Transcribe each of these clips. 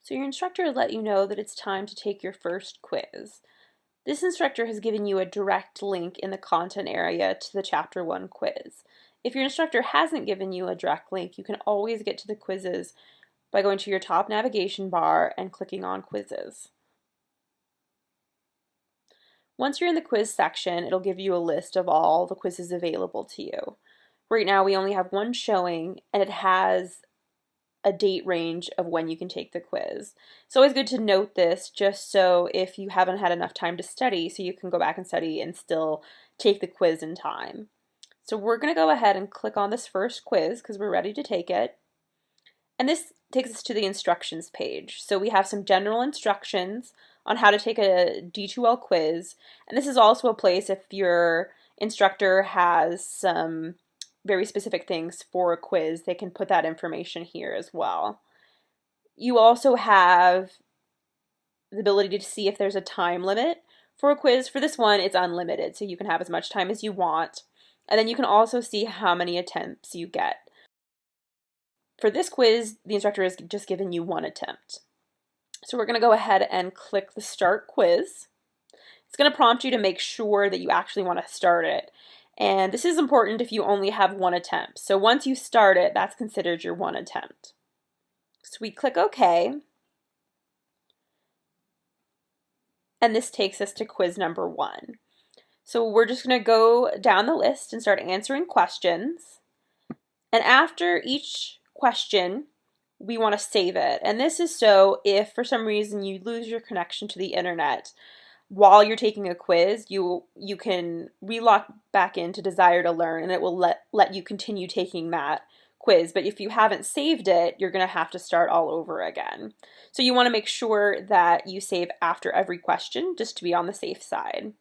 So your instructor let you know that it's time to take your first quiz. This instructor has given you a direct link in the content area to the Chapter 1 quiz. If your instructor hasn't given you a direct link, you can always get to the quizzes by going to your top navigation bar and clicking on Quizzes. Once you're in the quiz section, it'll give you a list of all the quizzes available to you. Right now we only have one showing, and it has a date range of when you can take the quiz. It's always good to note this just so if you haven't had enough time to study, so you can go back and study and still take the quiz in time. So we're going to go ahead and click on this first quiz because we're ready to take it. And this takes us to the instructions page. So we have some general instructions on how to take a D2L quiz. And this is also a place if your instructor has some very specific things for a quiz, they can put that information here as well. You also have the ability to see if there's a time limit for a quiz. For this one, it's unlimited, so you can have as much time as you want. And then you can also see how many attempts you get. For this quiz, the instructor has just given you one attempt. So we're going to go ahead and click the Start Quiz. It's going to prompt you to make sure that you actually want to start it. And this is important if you only have one attempt. So once you start it, that's considered your one attempt. So we click OK. And this takes us to quiz number 1. So we're just going to go down the list and start answering questions. And after each question, we want to save it. And this is so if for some reason you lose your connection to the internet, while you're taking a quiz, you can relog back into Desire to Learn and it will let you continue taking that quiz. But if you haven't saved it, you're going to have to start all over again. So you want to make sure that you save after every question just to be on the safe side.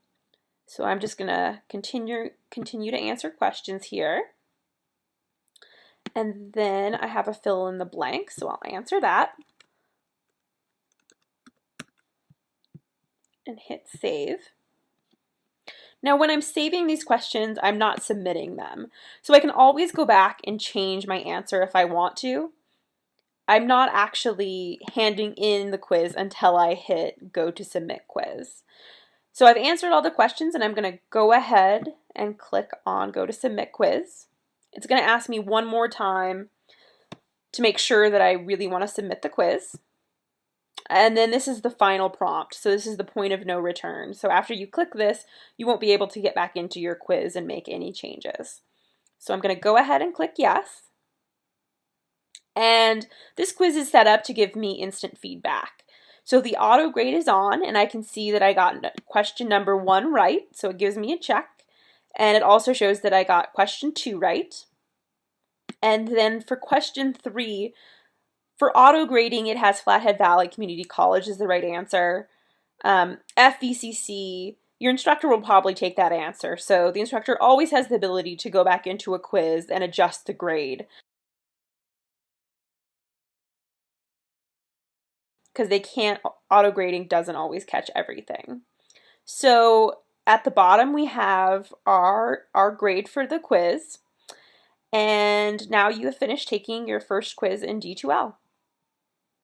So I'm just going to continue to answer questions here. And then I have a fill in the blank, so I'll answer that. And hit save. Now when I'm saving these questions, I'm not submitting them. So I can always go back and change my answer if I want to. I'm not actually handing in the quiz until I hit go to submit quiz. So I've answered all the questions and I'm going to go ahead and click on go to submit quiz. It's going to ask me one more time to make sure that I really want to submit the quiz. And then this is the final prompt. So this is the point of no return. So after you click this, you won't be able to get back into your quiz and make any changes. So I'm going to go ahead and click yes. And this quiz is set up to give me instant feedback. So the auto grade is on and I can see that I got question number 1 right. So it gives me a check. And it also shows that I got question 2 right. And then for question 3, for auto grading, it has Flathead Valley Community College is the right answer. FVCC, your instructor will probably take that answer. So the instructor always has the ability to go back into a quiz and adjust the grade. Because they can't, auto grading doesn't always catch everything. So at the bottom we have our grade for the quiz. And now you have finished taking your first quiz in D2L.